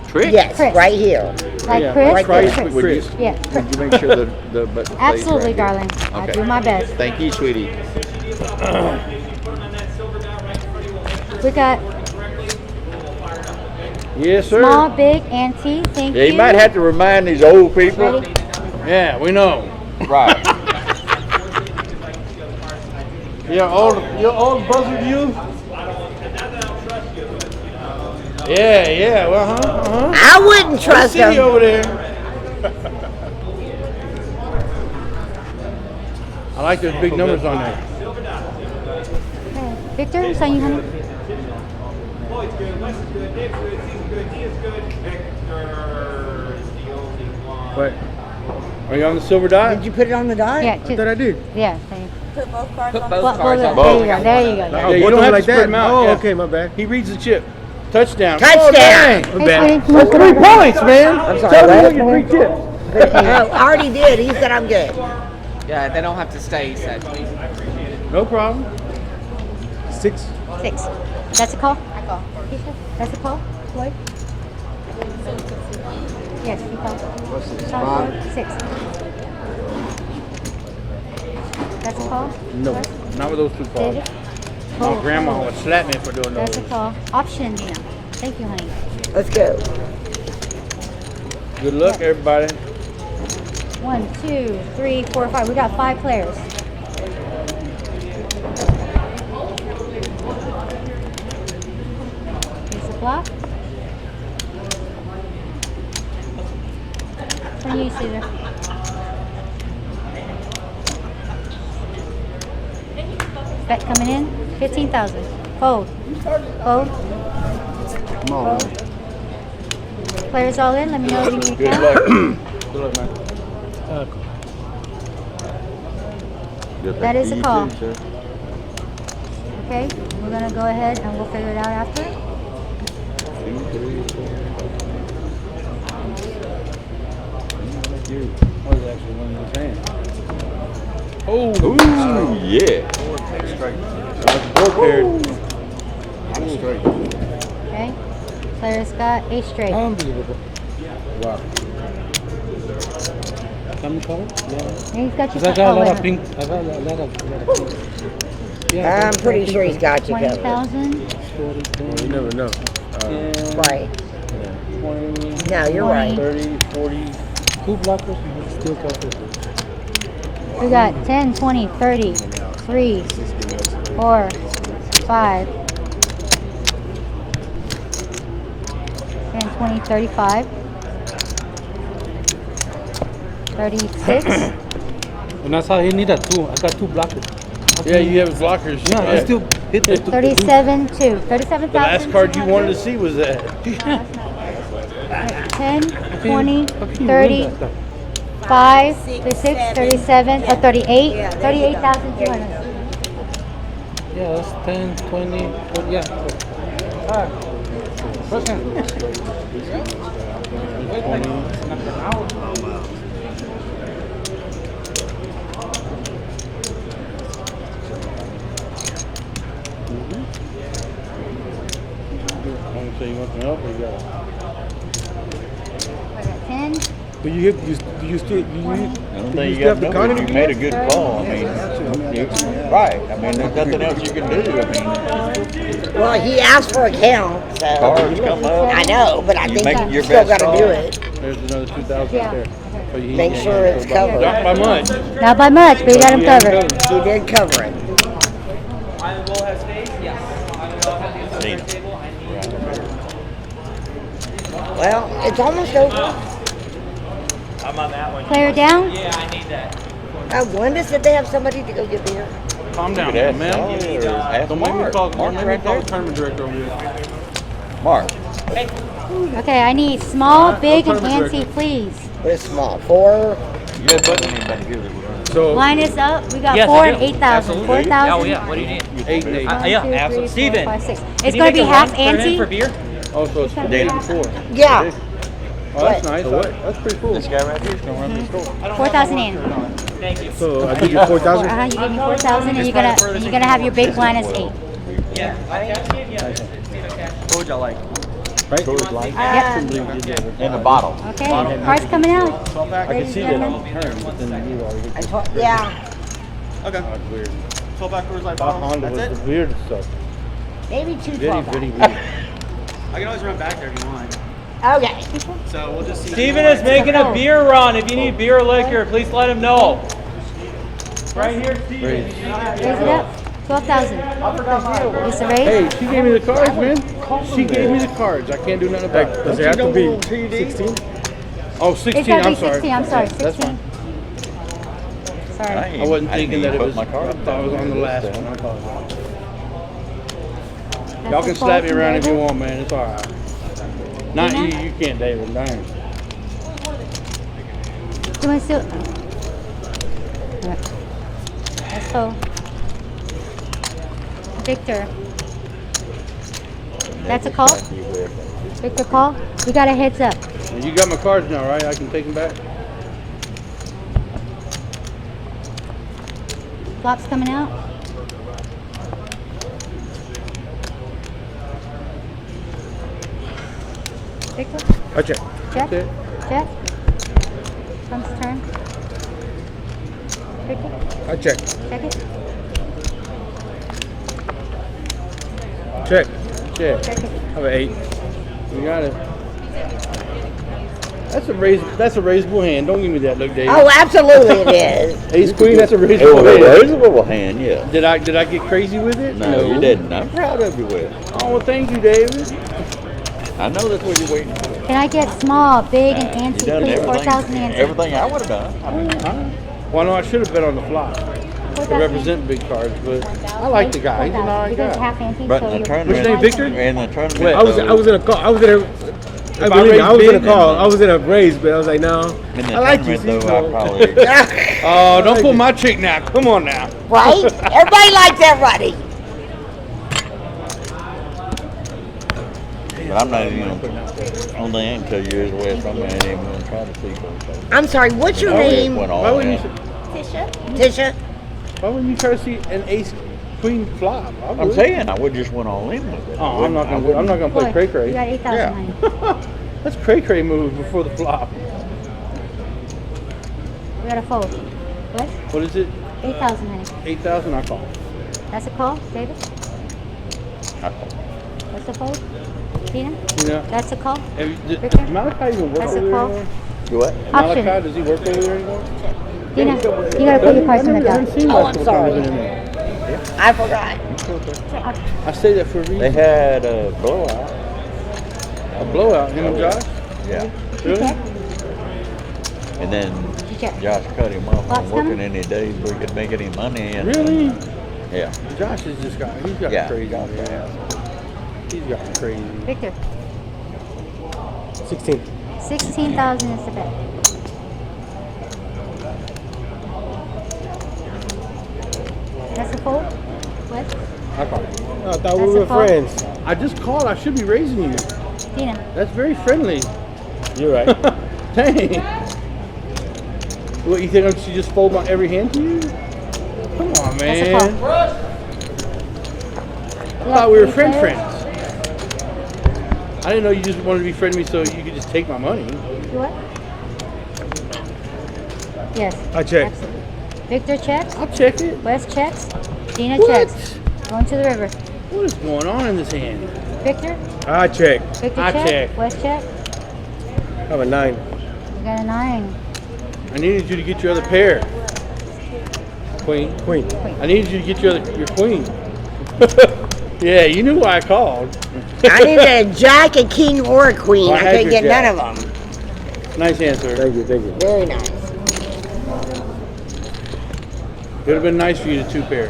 Trick? Yes, Chris. right here. Like Yeah, Chris? right Christ, there. Chris. would you, Yeah, would Chris. you make sure the button plays Absolutely, right here? darling. I Okay. do my best. Thank you, sweetie. We got Yes, sir. small, big, ante. Thank Yeah, you. you might have to remind these old people. Ready? Yeah, we know. Right. You're old buzzard, you? Yeah, well, I wouldn't trust See you him. over there. I like those big numbers on there. Okay. Victor, it's on you, honey. Lloyd's good, Wes is good, Dave's good, Steve's good, T is good, Victor's the only one. Wait. Are you on the silver die? Did you put it on the die? Yeah, I thought I did. yeah. Thank you. Put both cards on. Well, cards there on. you go. There you go. Yeah, Oh, you both don't of have them like to spread that? them out. Oh, Yeah. okay, my bad. He reads the chip. Touchdown. Touchdown. Oh, dang. Hey, bad. sweetie, That's 3 points, man. I'm Tell sorry, me what? you get 3 chips. Oh, I already did. He said I'm good. Yeah, they don't have to stay, said. No problem. 6. 6. That's a call? I call. That's a call? Floyd? Yes, you call. What's this? Call 5. 6. That's a call? No, Floyd? not with those 2 calls. David? My grandma would slap me for doing That's a those. call. Option, Dina. Thank you, honey. Let's go. Good luck, everybody. 1, 2, 3, 4, 5. We got 5 players. Here's a block. What do you see there? Bet coming in. 15,000. Fold. Fold. Come on. Players all in. Let me know if you need a Good count. luck. Good luck, man. That is a call. Okay, we're gonna go ahead and we'll figure it out after. What is actually one of those hands? Oh, Ooh, yeah. four paired. Okay, players got a straight. Unbelievable. Wow. Come call? Yeah. And he's got you. I got a Oh, lot wait of a pink. I got a lot of pink. I'm pretty sure he's got you covered. 20,000. Well, you never know. Right. 20, No, you're right. 30, 40. 2 blockers and still covered. We got 10, 20, 30, 3, 4, 5, 10, 20, 35, 36. And that's how he need a 2. I got 2 blockers. Yeah, you have blockers. Yeah, I still hit the 2. 37, 2. 37,000. The last card you wanted to see was that. 10, 20, 30, 5, 36, 37, or 38, 38,200. Yeah, that's 10, 20, 40, yeah. Alright. First hand. I'm gonna say you want to know, or you got it? I got 10, But you hit, you still, you, I don't you think you still got have the numbers. You made a good call. I mean, right. I mean, there's nothing else you can do. I mean, Well, he asked for a count, so. cards come up. I know, but I You think make you your still best gotta do call. it. There's another 2,000 Yeah. there. So you- Make sure it's covered. Not by much. not by much, but you got him covered. You did cover it. I will have space, yes. I will have the Nina. table. I need Well, it's almost over. I'm on that one. Player down. Yeah, I need that. Glenda said they have somebody to go get beer. Calm down, Look at that, man. Ask Don't make me Mark. call. Mark Don't make me right call there. the tournament director over here. Mark. Okay, I need small, big, and tournament ante, director. please. But it's small. 4. You got button anybody give it. So Line is up. We got Yes, 4 I and do. 8,000. Absolutely. 4,000. Oh, yeah. What do you need? 8 and 8. One, Yeah, 2, 3, absolutely. 4, Steven, 5, 6. Can It's you going to make be a half run for ante. for beer? Oh, so it's Dana. 4. Yeah. Oh, that's nice. That's pretty cool. This guy right here is gonna run this score. 4,000 in. Thank you. So I give you 4,000. You give me 4,000, and you're gonna have your big blind as 8. Yeah. I got you. Yeah. What would y'all like? Right? Coors Light. Yep. In the bottle. Okay. Cards coming out. I can see that on the turn, but then you already. Yeah, Okay. That's weird. 12 back Coors Light That bottles. Honda That's was it. the weird stuff. maybe two Very, 12 very packs. weird. I can always run back there if you want. Okay. So we'll just see. Steven is making a beer run. If you need beer or liquor, please let him know. Right here, Steven. Raise. Raise it up. 12,000. Lisa raise. Hey, she gave me the cards, man. She gave me the cards. I can't do nothing about it. Does it have to be 16? Oh, It's 16, gotta I'm be sorry. 16. I'm sorry. That's 16. fine. Sorry. I wasn't thinking that it put was, my I card thought it was on the last down. one. I apologize. That's Y'all a can fold slap me from around if you David. want, man. It's all right. Not you. You can't, David. Darn. Do you want to still? Alright. Let's go. Victor. That's a call? Victor call? We got a heads up. And you got my cards now, right? I can take them back. Flop's coming out. Victor? I check. Check? That's it. Check? Trump's turn. Victor? I check. Check it? Check. Check. Check it. I have an 8. You got it. That's a raisable hand. Don't give me that look, David. Oh, absolutely it is. Ace queen, that's a It was raisable a hand. raisable hand, yeah. Did I get crazy with it? No, you didn't. I'm proud of you with it. Oh, well, thank you, David. I know that's what you're waiting for. Can I get small, big, and You antique, done please? everything, 4,000 antique. everything I would have done. I mean, Well, no, I should have been on the flop to 4,000 represent big cards, but I like the guy. He's an 4,000. alright Because it's guy. half antique, but so in the you're- tournament, What's your name, Victor? In the tournament, Wait, I was in a call. I was in a. I believe me, I was in a big, call. I was in a raise, but I was like, no. in the I like you, tournament, see, though, I so- probably. Oh, don't pull my chick now. Come on now. Right? Everybody likes everybody. But I'm not even gonna. Only I can tell you is where from. I ain't even gonna try to see those. I'm sorry, what's your I always name? went all Why wouldn't in. you? Tisha? Why wouldn't you try to see an ace queen flop? I I'm would. saying I would just went all in with it. Oh, I'm not gonna play Boy, cray you cray. got 8,000, honey. That's cray cray move before the flop. We got a fold. What? What is it? 8,000, honey. 8,000. I call. That's a call, David? That's a fold? Tina? Yeah. That's a call? Does Victor? Malachi even work That's a over there call. anymore? You what? Option. Malachi, does he work over there anymore? Tina, you gotta put your cards in the I haven't deck. seen Oh, Malachi I'm sorry. in there. I forgot. I say that for a reason. They had a blowout. A blowout, him and Josh? Yeah. Really? Check. And then You check. Josh cut him off Flop's on working coming? any days where he could make any money. And, Really? Yeah. Josh is just got, he's got Yeah. crazy. Josh, Man. He's got crazy. Victor, 16. 16,000 is the bet. That's a fold? What? I call. I thought That's we a were fold. friends. I just called. I should be raising you. Tina, That's very friendly. You're right. Dang. What, you think I should just fold my every hand to you? Come on, that's a man. call. I thought we were friends. I didn't know you just wanted to be friendly so you could just take my money. You what? Yes. I check. Absolutely. Victor checks. I'll check it. Wes checks. Tina What? checks. Going to the river. What is going on in this hand? Victor. I check. Victor I check. check. Wes check. I have a 9. You got a 9. I needed you to get your other pair. Queen. Queen. I needed you to get your queen. Yeah, you knew why I called. I needed a jack, a king, or a queen. Well, I I had couldn't your get jack. none of them. Nice answer. Thank you, thank you. Very nice. It would have been nice for you to two pair.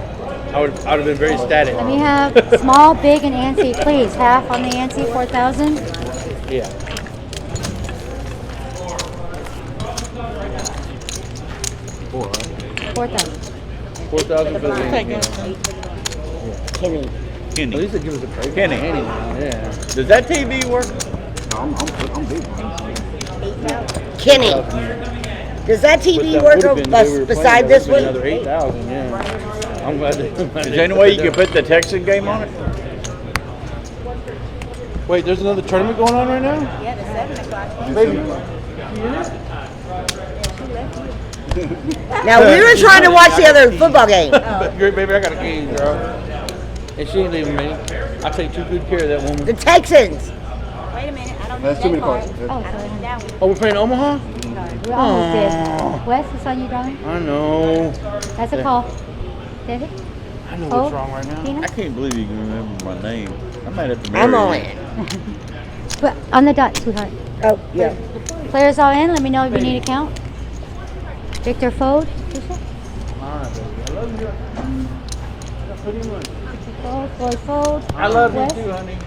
I would have been very static. Let me have small, big, and antique, please. Half on the antique, 4,000. Yeah. $4,000. 4,000 for the Kenny. At Kenny. least they give us a break. Kenny. Yeah. Does that TV work? Kenny. Does that But TV that work would've been- they were beside playing, this that would've one? been Another 8,000, yeah. I'm glad they. Is there any way you can put the Texan game on it? Wait, there's another tournament going on right now? Yeah, the 7 o'clock. Baby. Now, we were trying to watch the other football game. Baby, I got a game, girl. And she ain't leaving me. I take too good care of that woman. The Texans. Wait a minute, I don't That's need too many that card. cards. Oh, I don't sorry. need that one. Oh, we're playing Omaha? We almost did. Wes, it's on you, darling. I know. That's a call. David? I know Oh, what's wrong right now. Tina? I can't believe you can remember my name. I might have to marry I'm all you. in. But on the dot, sweetheart. Oh, yeah. Players all in. Let me know if you need a count. Victor fold. Alright, baby. I love you. Pretty much. Fold, Floyd fold. I love you Wes? too, honey.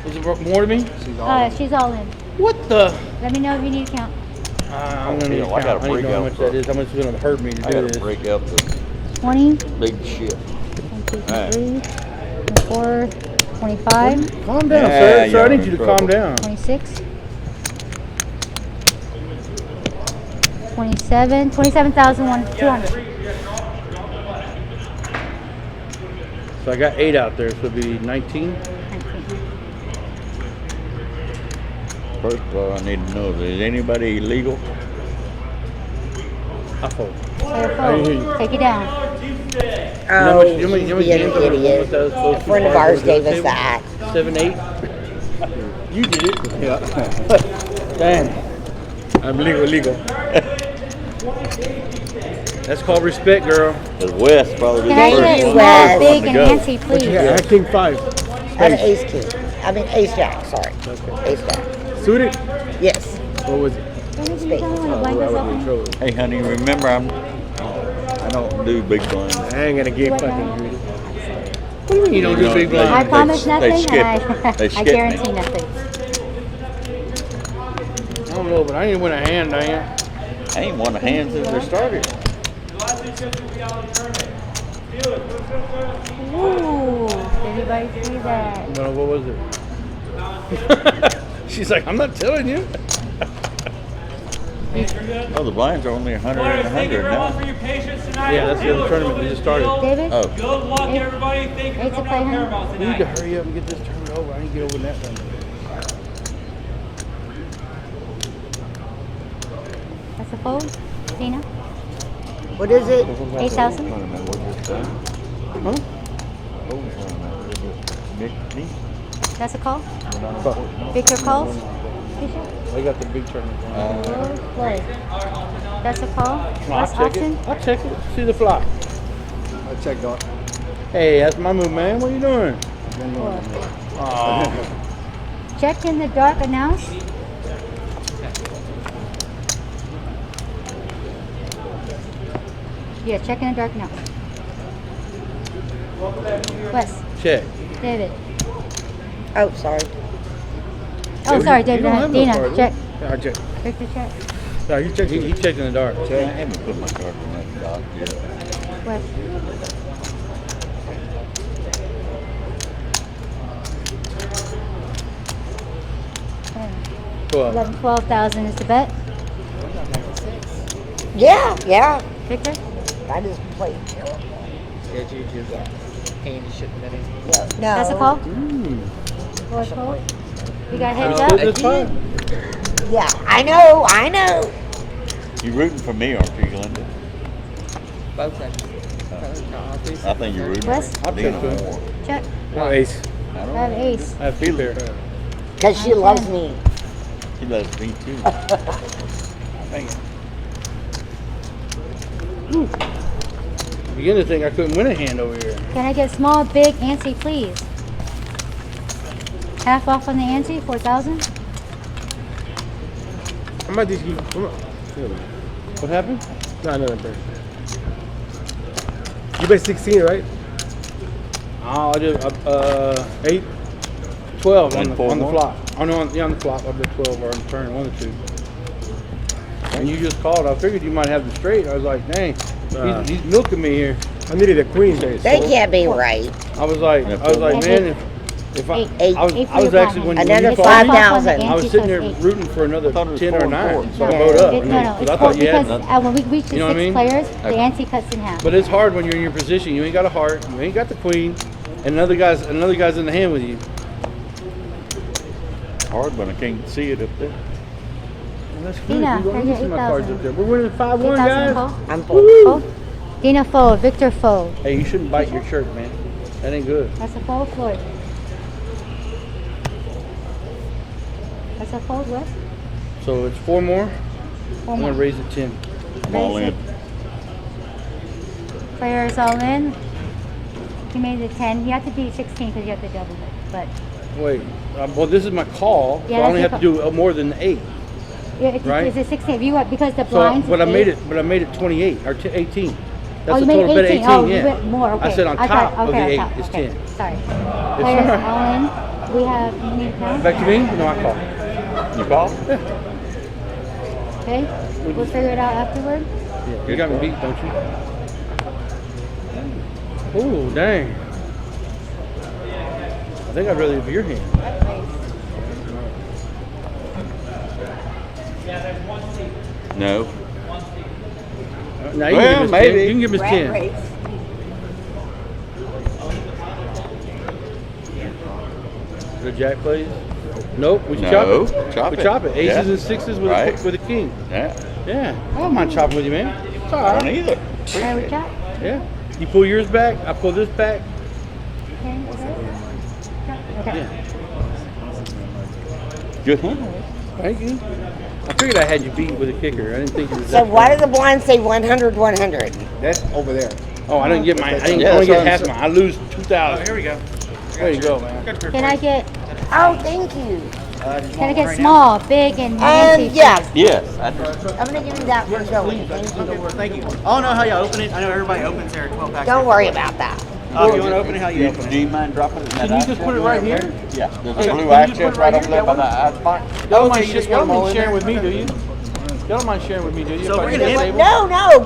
Is it more to me? She's all in. What the? Let me know if you need a count. I'm gonna need I to gotta count. I need break to know how out much the- that is. How much it's gonna hurt me to I do gotta this. break out the 20, big shit. 1, 2, Alright. 3, 24, 25, Calm down, Yeah, sir. Sir, I you're need in you to trouble. calm down. 26, 27, 27,200. So I got 8 out there, so it'll be 19. First of all, I need to know, is anybody illegal? I fold. Player I hear you. fold. Take it down. Oh, you know how much being an games I'm gonna win idiot. with those A friend of two ours cards gave on the us that. table? 7, 8. You did it. Yeah. Damn. I'm legal. That's called respect, girl. Because Wes probably Can I the get first a one. small, Wes. big, to and go. antsy, please? Yeah, I king 5. I had an ace king. I mean, ace jack, sorry. Okay. Ace jack. Suited? Yes. What was it? When did you tell me to blank us open? Trouble. Hey, honey, remember I don't do big blinds. I ain't gonna give What fucking now? greedy. What do you mean you don't do big They- I blind? promise they nothing, skip and me. They I skip guarantee me. nothing. I don't know, but I didn't win a hand, Diane. I ain't won a hand since they started. Ooh, did anybody see that? No, what was it? She's like, I'm not telling you. Oh, the blinds are only 100 and Thank you 100 very much for now. your patience tonight. Yeah, that's the other tournament. We just started. David? Oh, Good luck, Eight- everybody. Thank you eight for to coming play, on honey? Paramount We need to tonight. hurry up and get this tournament over. I need to get over that one. That's a fold. Tina? What is it? 8,000? Huh? That's a call? Victor calls? Fisher? I got the big tournament going on. Floyd. That's a call? I'll Last check option? it. I'll check it. See the fly. I checked out. Hey, that's my move, man. What are you doing? Oh, Check in the dark announce. Yeah, check in the dark announce. Wes, check. David. Oh, sorry. Oh, sorry, You David. don't have no Dina, card, check. Yeah, I check. Victor, check. No, he checked. He checked in the dark. I haven't put my card in that dock yet. Wes. Well, 11, 12,000 is the bet. Yeah. Victor? I just played. Yeah, you just candy shit that in. No. That's a call? mm. Floyd fold? You got heads Split up? this fine. Yeah, I know. You rooting for me, aren't you, Glenda? Both of them. I think you're rooting Wes? for Dina more. Check. No ace. I I don't have know. ace. I have two pair. Because she loves me. She loves me too. Dang it. Beginning to think I couldn't win a hand over here. Can I get small, big, ante, please? Half off on the ante, 4,000. How about these? Come on. What happened? No, another pair. You bet 16, right? Oh, I did 8, 12 on And the, four on the more? flop. Oh no, on the flop. I bet 12 or on the turn, one or two. And you just called. I figured you might have the straight. I was like, dang, he's milking me here. I needed a queen. They can't be right. I was like, man, if I, Eight. I was, Eight for I was your actually when you Another called me, 5,000. I was sitting there rooting for another thought it was 10 or 4 and 9, 4. so I No. bowed up. No, Because it's I four thought you had because none. when we reach the You know what I 6 mean? players, the ante cuts in half. But it's hard when you're in your position. You ain't got a heart. You ain't got the queen, and another guy's in the hand with you. hard, but I can't see it up there. Well, that's good. Dina, You right see here, my cards 8,000. up there. We're winning 5-1, 8,000 guys. fold. I'm full. Fold. Dina fold. Victor fold. Hey, you shouldn't bite your shirt, man. That ain't good. That's a fold, Floyd. That's a fold, Wes. So it's 4 more. 4 I'm more. gonna raise it 10. I'm all in. Player is all in. He made it 10. You have to be 16 because you have to double it. But Wait. Well, this is my call, Yeah, so I only that's have to your do more than 8. yeah, it's, Right. it's a 16. If you want, because the So, blinds. but I is made 8. it. But I made it 28 or 18. That's you a made total bet of 18. 18. Oh, you yeah. went more. Okay. I said on thought- top of the okay, 8 on top. is Okay. 10. Sorry. It's Players all right. all in. We have. You need to count? Back to me? No, I call. You call? Okay. We'll figure it out afterward. Yeah. You got me beat, don't you? Ooh, dang. I think I'd rather have your hand. No. Now you Well, can give us 10. maybe. You can give us 10. race. The jack plays? Nope, we No, chop it. chop we it. chop it. Aces Yeah. and sixes with, Right. with a king. Yeah. Yeah. I don't mind chopping with you, man. It's all I don't right. either. All right, we chop. Yeah. You pull yours back, I pull this back. Okay. Okay. Yeah. Good hunt. Thank you. I figured I had you beat with a kicker. I didn't think it was So that why do the blinds say 100, 100? That's over there. Oh, I didn't get mine. I didn't Yeah, only that's get what half I'm mine. I lose 2,000. Here we go. There you go, man. Can I get? Oh, thank you. Can I get small, big, and fancy? Yes, Yes. I just, I'm gonna give you that for Joey. Thank you. Thank you. I don't know how you open it. I know everybody opens their 12 pack. Don't worry about that. If you want to open it, how you open do it? you mind dropping it in that Can you just put it right here? Yeah. There's Hey, a blue can you access put it right right over here? there by the ice box. Y'all don't Okay, you just want them all in sharing there? with me, do you? Y'all don't mind sharing with me, do you? So If I we're get gonna a end-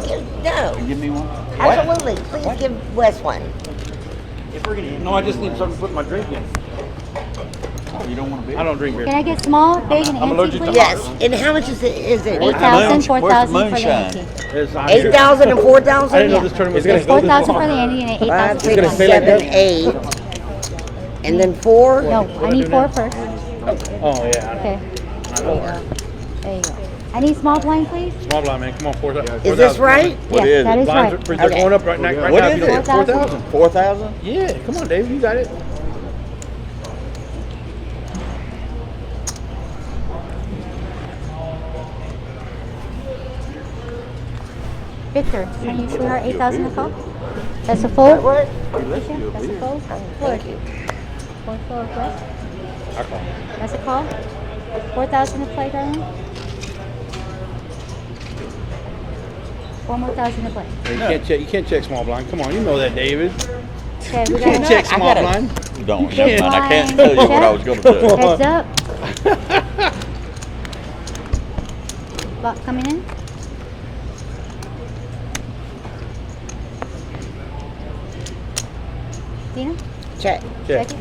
table? No. Give me one. Absolutely. Please give Wes one. If we're gonna end, No, I just need something to put my drink in. Oh, you don't want to be? I don't drink beer. Can I get small, big, and I'm antique, allergic to please? Yes. And how much is it? 8,000, 4,000 for the moonshine? antique. It's not here. 8,000 and I 4,000? didn't know this tournament was It's going gonna to There's go 4,000 for this the long. antique and 5, 8,000 for 6, the stay like 7, antique. that? 8. And then 4? No, I need 4 first. Oh, yeah. Okay. There you go. There you go. I need small blind, please. Small blind, man. Come on, 4,000. Is this right? What Yes, is that it? is Blinds right. are, they're Okay. going up right now. Right What now. is People- it? 4,000? 4,000? Yeah, come on, Dave. You got it. Victor, can you swear 8,000 a fold? That's a fold? What? That's a fold? Thank you. Fold for a plus? I call. That's a call? 4,000 to play, darling? 4 more thousand to play. You can't check small blind. Come on, you know that, David. Okay, You we can't got check I small gotta- blind. Don't. Big Never mind. I can't blind. tell you what I was going to do. heads up. Block coming in. Dina, Check. Check. check it.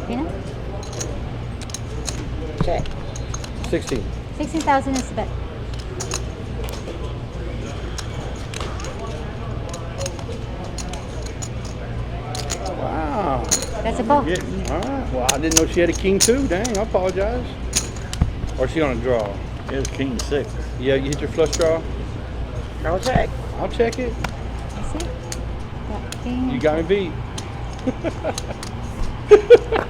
Dina, Check. 16. 16,000 is the bet. Wow. That's a call. Yeah. All right. Well, I didn't know she had a king too. Dang, I apologize. Or she on a draw? It was King 6. Yeah, you hit your flush draw. I'll check. I'll check it. That's it. Got king. You got me beat.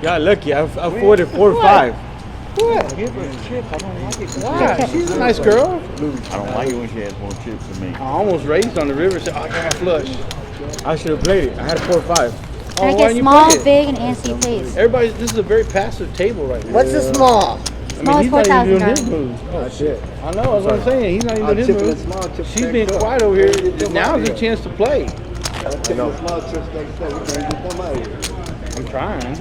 Got lucky. I forwarded 4 or 5. What? Give her a chip. I don't like it. Why? She's a nice girl. I don't like it when she has more chips than me. I almost raised on the river. Said, oh, I got my flush. I should have played it. I had 4 or 5. Can I Oh, why get didn't you small, play it? big, and antique, please? Everybody, this is a very passive table right now. What's the small? Small is he's not 4,000, even doing his darling. moves. That's it. I know, that's what I'm saying. He's not even doing his chipping moves. the small chips She's next being door. quiet over here. Now's the chance to play. I know. Small chips like that. We can't get them out here. I'm trying.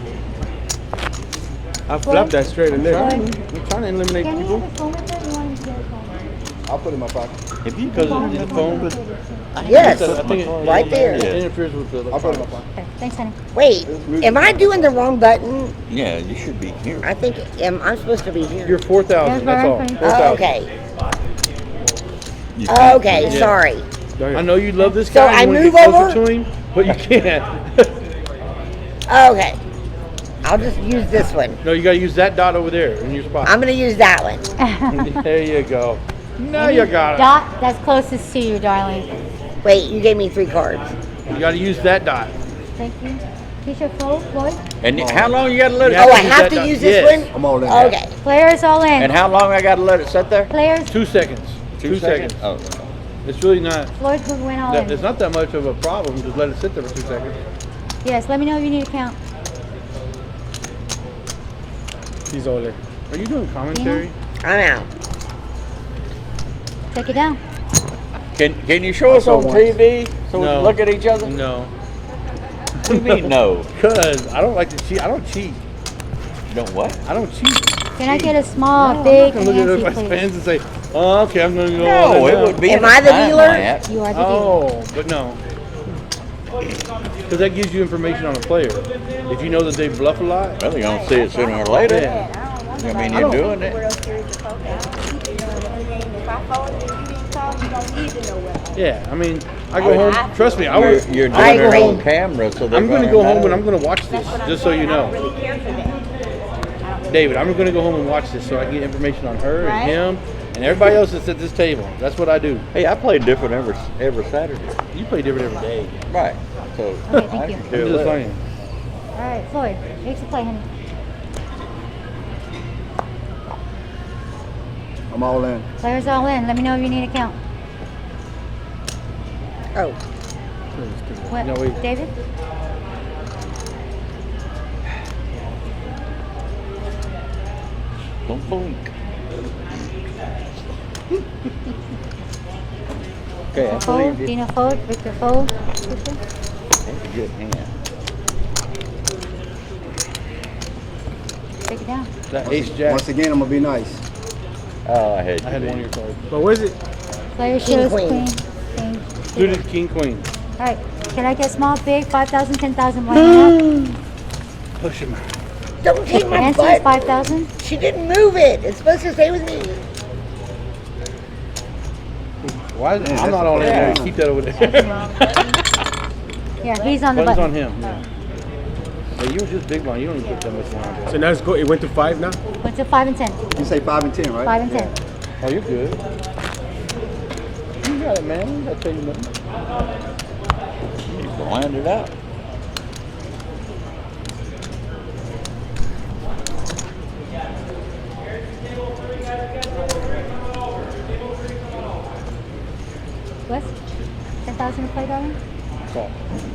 I flapped that straight in there. I'm trying to eliminate Can you people have a phone with it? You want to get a phone? I'll put it in my pocket. If you because of the phone. Yes. I think Right there. It interferes with the I'll put it in my pocket. Okay, thanks, honey. Wait, am I doing the wrong button? Yeah, you should be here. I think I'm supposed to be here. You're 4,000. That's all. There's 4,000. Oh, okay. You can't Okay, Yeah. sorry. I know you love this So guy. I you wanna move get closer over? to him, but you can't. Okay. I'll just use this one. No, you gotta use that dot over there in your spot. I'm gonna use that one. There you go. Now you got it. Dot that's closest to you, darling. Wait, you gave me 3 cards. You gotta use that dot. Thank you. Keisha, fold, Floyd. And how long you gotta let it? Yeah. Oh, I use have that to dot. use this Yes. one? I'm all in. Okay. Players all in. And how long I gotta let it sit there? Players, 2 seconds. 2 seconds. Oh. It's really not. Floyd who went all It's in. not that much of a problem. Just let it sit there for 2 seconds. Yes, let me know if you need a count. He's all in. Are you doing commentary? I'm out. Take it down. Can you show us saw on once. TV so we No. can look at each other? No. What do you mean no? Because I don't like to cheat. I don't cheat. You don't what? I don't cheat. Can I get a small, No, big, I'm not gonna look and at my please? fans and say, oh, okay, I'm gonna go all No, in it now. would be. Am in I the time dealer? lamp. You are the dealer. Oh, but no. Because that gives you information on a player. If you know that they bluff a lot, Well, you're gonna see it sooner or later. yeah. I mean, you're doing it. Real serious to poker. If I folded and you didn't call, you don't need to know what. Yeah, I mean, I go home. Trust me, I would. You're doing I it agree. on camera, so they're I'm going to go home and I'm going to watch this, just so you I don't know. really care for that. David, I'm going to go home and watch this so I can get information on her Right. and him and everybody else that's at this table. That's what I do. Hey, I play different every Saturday. You play different every day. Right. So Okay, thank I you. can I'm do just that. saying. All right, Floyd, make the play, honey. I'm all in. Players all in. Let me know if you need a count. Oh, What? No, wait. David? Don't blink. Okay, I Fold, believe you. Dina fold, Victor fold. Keisha? That's a good hand. Take it down. That ace jack. Once again, I'm gonna be nice. Oh, I had. I had one of your cards. But what is it? Player King, shows queen. queen. Suited king, queen. All right, can I get small, big, 5,000, 10,000, 1.5? Push him. don't take my Answer is butt. 5,000. She didn't move it. It's supposed to stay with me. Why? Man, I'm not all in yeah. there. Keep that over there. Yeah, he's on the Buttons button. on him. Yeah. Hey, you were just big one. You don't even put that much on. So now it's go. It went to 5 now. Went to 5 and 10. You say 5 and 10, right? 5 and 10. Oh, you're good. You got it, man. I tell you nothing. You blind it out. Wes? 10,000 to play, darling? Call.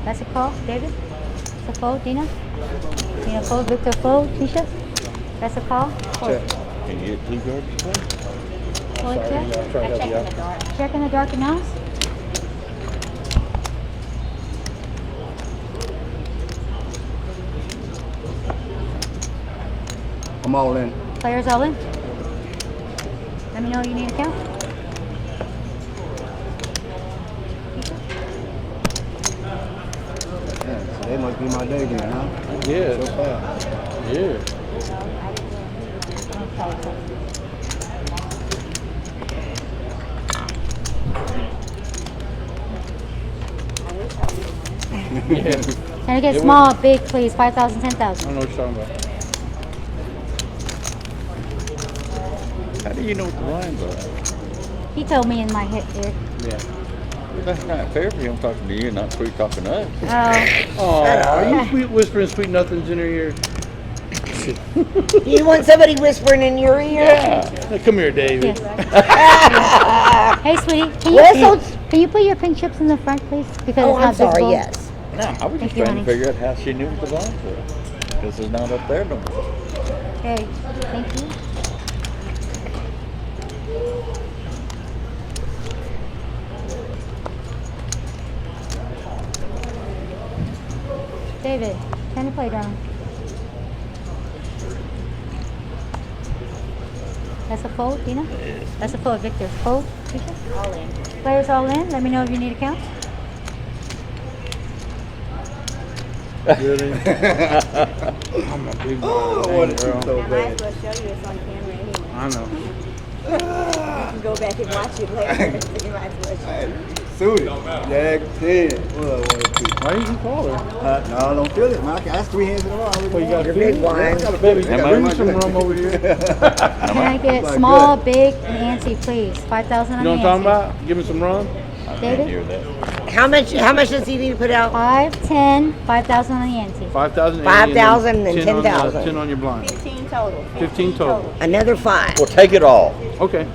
That's a call. David? That's a fold. Dina? Dina fold. Victor fold. Keisha? That's a call. Fold. Can you get 2 cards to play? Fold Sorry, check. I'm trying to help you out. Check in the dark announce. I'm all in. Players all in. Let me know you need a count. Yeah, so they must be my day then, huh? Yeah. So far. Yeah. Yeah. Can I get It small, big, please? 5,000, I 10,000. don't know what you're talking about. How do you know what the lines are? He told me in my head there. Yeah. That's not fair for him talking to you, not for you talking to us. Oh, are you sweet whispering sweet nothings in her ear? You want somebody whispering in your ear? Yeah. Come here, David. Yes. Hey, sweetie. Whistle. Can you put your pink chips in the front, please? Because Oh, it's not I'm sorry. visible. Yes. No, I was Thank just you, trying to honey. figure out how she knew what the lines were. Because it's not up there no more. Okay, thank you. David, time to play, darling. That's a fold, Dina? That's a fold, Victor. Fold, Keisha? All in. Players all in. Let me know if you need a count. Really? I'm a big Oh, boy. what a Dang, girl. so I might bad. as well show you it's on camera anyway. I know. can go back and watch it later. You might as well. Suited. Jack 10. Well, Why didn't you call her? no, I don't feel it, man. That's 3 hands in a row. Well, you got Your food? big wine. Baby, Am I- bring me some rum over here. Can I get Like small, big, and ante, please? 5,000 on You know the what I'm talking ante. about? Give me some rum. I David? didn't hear that. How much does he need to put out? 5, 10, 5,000 on the ante. 5,000. 5,000 and 10 on the- 10,000. 10 on your blind. 15 total. 15 total. Another 5. Well, take it all. Okay.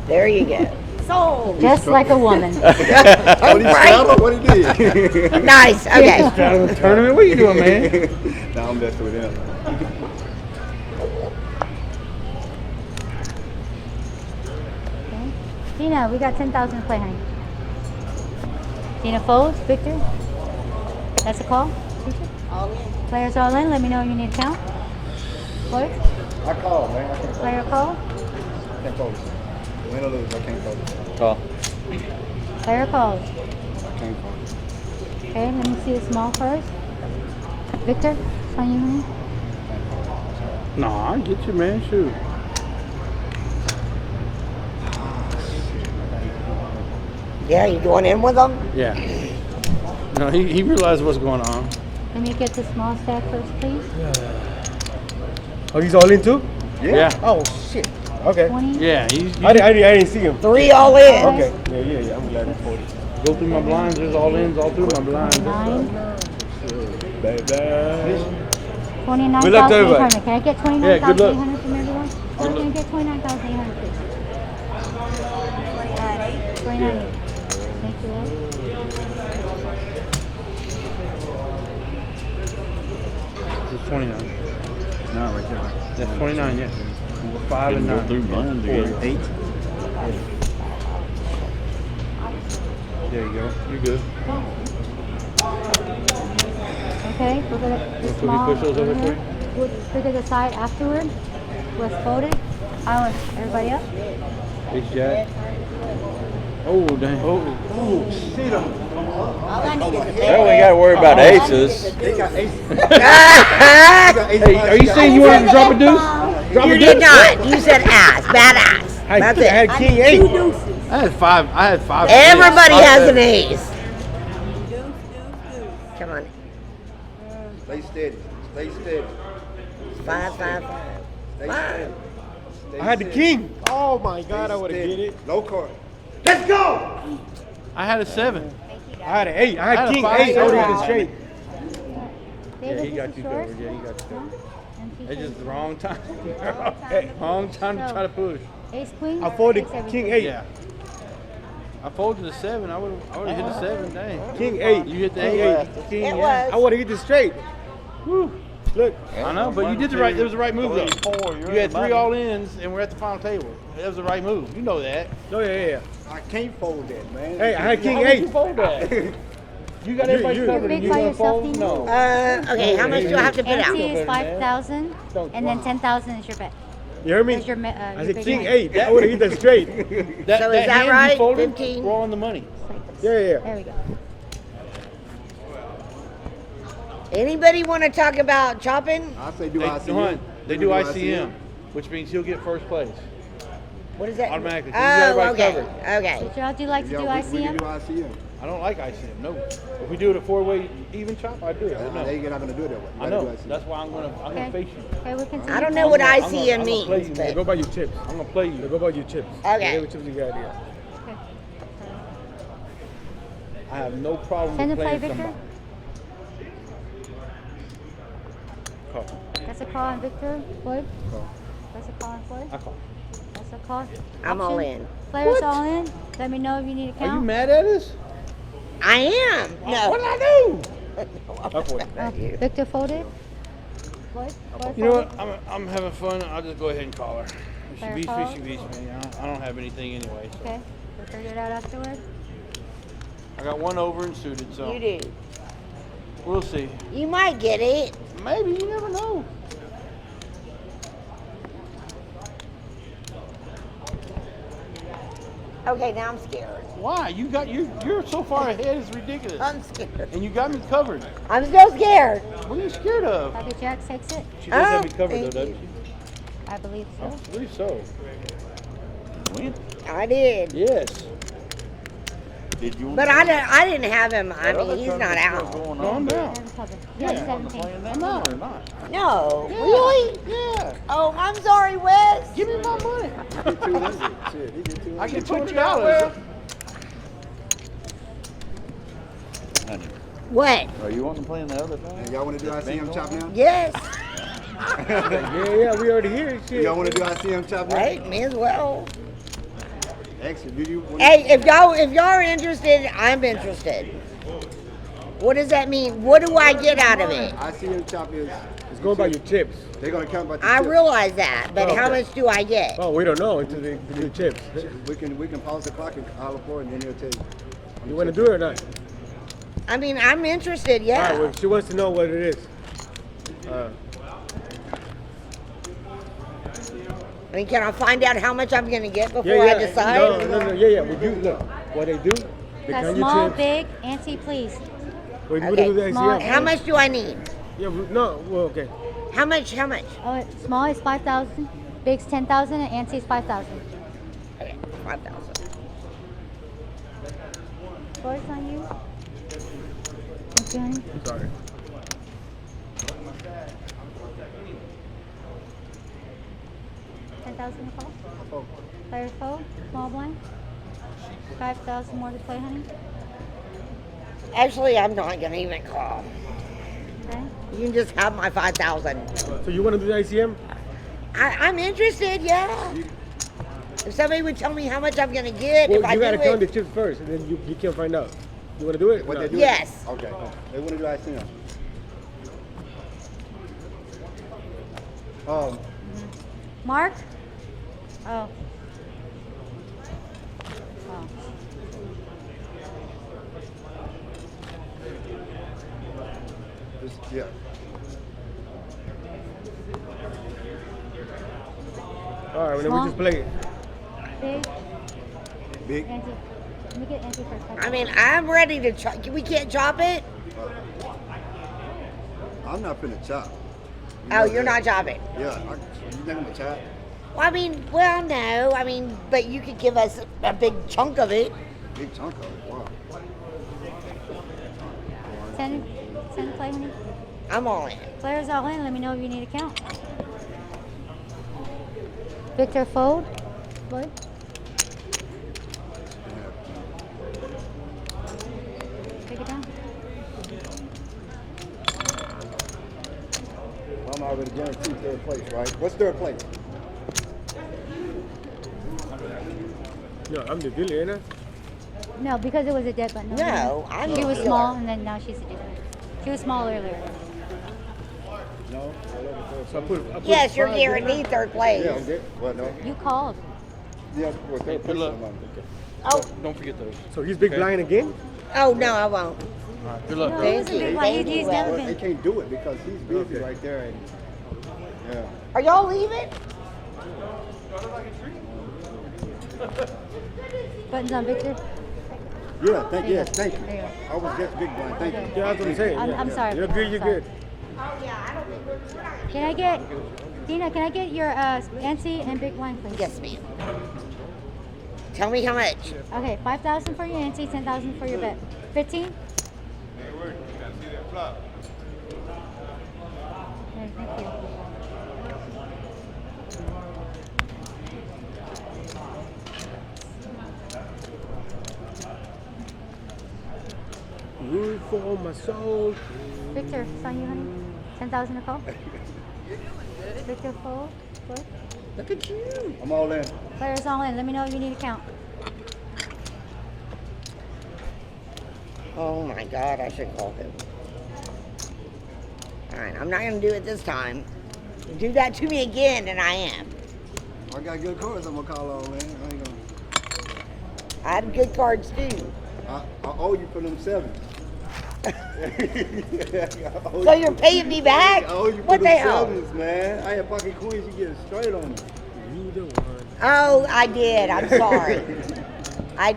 There you go. Sold. Just like a woman. What he scrambled? What he did? Nice. Okay. Out of the tournament. What are you doing, man? Now I'm messing with him. Okay. Dina, we got 10,000 to play, honey. Dina folds. Victor? That's a call? All in. Players all in. Let me know if you need a count. Floyd? I call, man. I can't Player call? fold. Win or lose, I can't fold. Call. Player calls. I can't fold. Okay, let me see the small first. Victor, it's on you, honey. No, I get you, man. Shoot. Yeah, you going in with them? Yeah. No, he realized what's going on. Let me get the small stack first, please. Oh, he's all in too? Yeah. Oh, shit. Okay. 20. Yeah. He's I didn't see him. 3 all in. Okay. Yeah. I'm glad he folded. go through my blinds. There's all ins all through my blinds. 9. Baby. 29,800. Good luck to everybody. Can I get Yeah, good luck. 29,800 from everyone? Or can I get 29,800, please? 29,800. Thank you, love. This is 29. It's not right there. That's 29, yeah. 5 and Go 9. through blinds again. 8. There you go. You're good. Okay, we're gonna the Can we small. push those over for you? We'll figure the side afterward. Was folded. I want everybody up. Ace Jack. Oh, dang. All I need is a Well, we got to worry about aces. They got 8. Hey, are you saying you wanted to drop a deuce? Drop You a did deuce? not. You said ass. Bad ass. That's I it. had king 8. I had 5. I had 5. Everybody has an ace. Come on. Stay steady. Stay steady. 5, 5, 5. Stay 5. steady. Stay I had the steady. king. Oh my God, I Stay would have steady. get it. No card. Let's go. I had a 7. I had an 8. I I had had a king 5, 8. I would have seven. hit straight. Yeah, David, he got this you is yours. covered. Yeah, he got you covered. And It's Tisha. just the wrong time. Wrong time to try to push. Ace queen. I folded Takes everything. king 8. Yeah. I folded the 7. I would have hit the 7. Dang. King 8. You hit the King 8. 8. King, It yeah. I would have hit it straight. Woo. Look. I know, but you did the right. It was the right move, though. 3, 4, you're You had in 3 money. all ins, and we're at the final table. That was the right move. You know that. Oh yeah. I can't fold that, man. Hey, I had king How would you 8. fold that? You got everybody you- covered, You're and big you by gonna yourself, fold? Dina? No. Okay, how much do I have to put out? Ante is 5,000, Don't- and then 10,000 is your bet. You heard me? There's your, I your said big king win. 8. I would have hit that straight. So is that hand you right? folded, 15? We're on the money. Yeah. There we go. Anybody want to talk about chopping? I say do They, ICM. they do ICM, which means he'll get first place. What is that? Automatically. You got Oh, everybody okay. covered. Okay. Would y'all do like to do We can ICM? do ICM. I don't like ICM. No. If we do it a 4-way even chop, I do it. I know. You're not going to do it that way. You I gotta know. do ICM. That's why I'm gonna Okay. face you. Okay, we can. I don't know what I'm gonna- ICM I'm gonna play means, you, Yeah, but go by your chips. I'm gonna play Yeah, you. go by your chips. Okay. Whatever chips you got, yeah. Okay. I have no problem Send with the play, playing Victor. somebody. Call. That's a call on Victor. Floyd. Call. That's a call on Floyd. I call. That's a call. I'm all Option. in. Players What? all in. Let me know if you need a Are you count. mad at us? I am. No. What did I do? Victor folded. Floyd. Floyd You know folded. what? I'm having fun. I'll just go ahead and call her. If she Fair beats call. me, she beats me. I don't have anything anyway. So. Okay. We'll figure it out afterward. I got 1 over and suited, so You do. we'll see. You might get it. Maybe, you never know. Okay, now I'm scared. Why? You're so far ahead, it's ridiculous. I'm scared. And you got me covered. I'm still scared. What are you scared of? Bobby Jack takes it. She does have me Oh, covered though, thank doesn't you. she? I believe I so. believe so. win? I did. Yes. Did you? But I didn't have him. I That other mean, he's not tournament's still out. going No, on, I'm but out. Yeah, you want to 17. play in that one or not? No, really? Yeah. Oh, I'm sorry, Wes. Give me my money. Shit, he did too I much. get put you out, $200. Honey, What? are you wanting to play in the other thing? Y'all want to do ICM chop now? Yes. Yeah, we already here. Shit. Y'all want to do ICM chop now? Right, me as well. Excellent. Do you want Hey, if y'all are interested, I'm interested. What does that mean? What do I get out of it? ICM chop is It's going by your chips. they're gonna count by the I chips. realize that, but how Okay. much do I get? Oh, we don't know until they do the chips. We can pause the clock and call for it, and then he'll tell you. You want to do it or not? I mean, I'm interested, All right, yeah. well, she wants to know what it is. I mean, can I find out how much I'm gonna get before Yeah, I yeah. decide? No. Yeah. We do look what they do. They Got count small, your chips. big, ante, please. Well, you Okay, do the small. ACM. How much do I need? Yeah, no. Well, okay. How much? How much? Oh, small is 5,000, big's 10,000, and ante is 5,000. Okay, 5,000. Voice on you. Thank you, honey. Sorry. $10,000 to call. Player fold, small blind. 5,000 more to play, honey. Actually, I'm not gonna even call. Okay. You can just have my 5,000. So you want to do the ACM? I'm interested, yeah. If somebody would tell me how much I'm gonna get, Well, if I you gotta do count the it, chips first, and then you can find out. You want to do it? What No. they do? yes. Okay. They want to do ICM. Mark? Oh. Oh. Yeah. All right, well, then Small. we just play it. Big, Big. ante. Let me get ante first. I mean, I'm ready to chop. We can't chop it? I'm not finna chop. Oh, you're not chopping. Yeah. You think I'm gonna chop? Well, I mean, well, no. I mean, but you could give us a big chunk of it. Big chunk of it. Wow. 10 to play, honey. I'm all in. Players all in. Let me know if you need a count. Victor fold. What? Take it down. I'm already guaranteed third place, right? What's third place? No, I'm the dealer, ain't I? No, because it was a dead button. No, I'm She the was dealer. small, and then now she's a dealer. She was small earlier. No. So I put Yes, you're 5 guaranteed third place. Yeah, I'm good. What? No. You called. Yeah, well, third place. luck. I'm on. Oh, Don't forget those. So he's big blind again? oh no, I won't. Good luck. No, bro. he was a you. big Thank one. you, He's Wes. never They been. can't do it because he's busy Okay. right there. And, yeah. Are y'all leaving? Buttons on Victor. Yeah. Thank you. Yes. Thank you. There you go. I was just big blind. Thank you. Yeah, that's what I'm saying. I'm sorry. You're good, you're Sorry. good. Oh yeah, I don't think we're not. Can I get, Dina, can I get your ante and big blind, please? Yes, ma'am. Tell me how much. Okay, 5,000 for your ante, 10,000 for your bet. 15? Okay, thank you. Root for my soul. Victor, it's on you, honey. 10,000 to call. Victor, fold. Fold. Look at you. I'm all in. Players all in. Let me know if you need a count. Oh my God, I should call him. All right, I'm not gonna do it this time. Do that to me again, and I am. I got good cards. I'm gonna call all in. I ain't gonna. I had good cards too. I owe you for them sevens. So you're paying me back? I owe you for What the them hell? sevens, man. I had pocket queens. You get it straight on me. You the one. Oh, I did. I'm sorry. I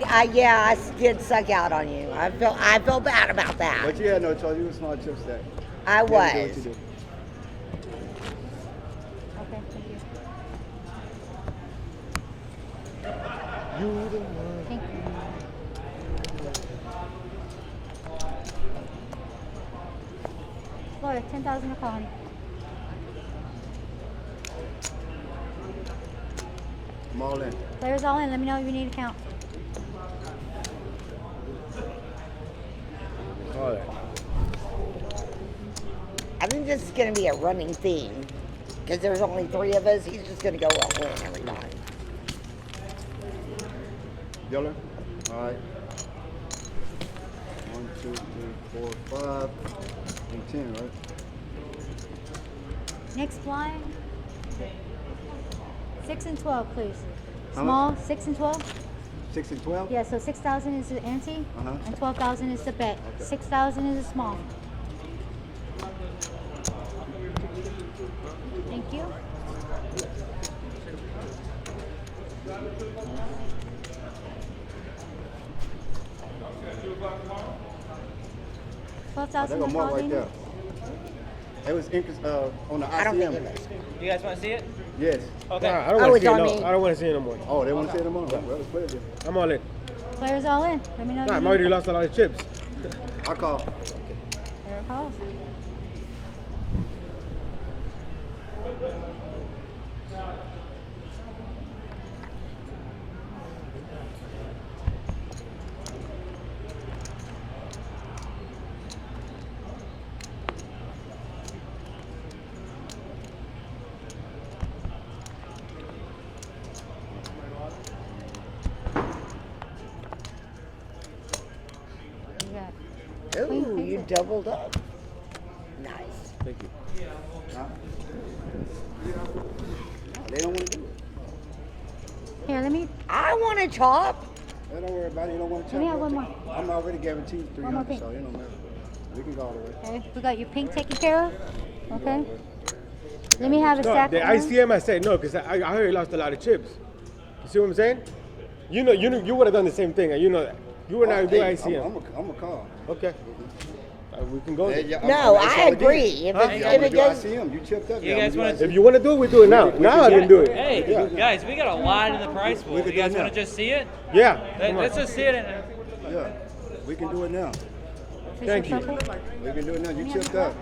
did suck out on you. I felt bad about that. But you had no choice. You were smart chip stack. I You had to do what was. you did. Okay, thank you. You the one. Thank you. Florida, 10,000 to call, honey. I'm all in. Players all in. Let me know if you need a count. All right. I think this is going to be a running theme because there's only 3 of us. He's just going to go all in every time. Yeller? All right. 1, 2, 3, 4, 5, and 10, right? Next blind. 6 and 12, please. How Small, 6 and 12. 6 and 12? Yeah, so 6,000 is the ante, Uh-huh. and 12,000 is the bet. Okay. 6,000 is a small. Thank you. Oh, 12,000 there go Mark right in. there. It was on the ICM. I don't think it is. You guys want to see it? Yes. Okay. Nah, I don't Oh, want to it's see it. on No, me. I don't want to see it no more. Oh, they want to say them on? Well, let's play it then. I'm all in. Players all in. Let me know. if Nah, you I'm need already it. lost a lot of chips. I call. There it calls. You got Ooh, you doubled up. Nice. Thank you. Huh? They don't want to do it. Here, let me. I want to chop. They don't worry about it. You don't want to Let me chop. have one it. I'm already guaranteed One more 300, thing. so it don't matter. We can go all the way. Okay, we got your pink taken care of. Okay. Let me have a No, stack. the of them. ICM I said no, because I heard he lost a lot of chips. You see what I'm saying? You know, you would have done the same thing, and you know that. You would not do ICM. I'm a call. Okay. We can go. Hey, there. yeah, No, I'm- I it's all agree. again. If Huh? it, Y'all if wanna it do goes, ICM, you chipped up. You y'all guys wanna wanna do If you want to do it, we do it now. Now I can do it. Hey, Yeah. guys, we got a lot in the price pool. We You could do guys it want now. to just see it? Yeah. Come on. Let's just see it. Yeah, we can do it now. Thank you. We can do it now. You chipped up.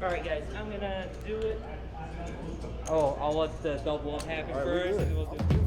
All right, guys, I'm gonna do it. Oh, I'll let the double up happen All right, we first, good. and we'll do.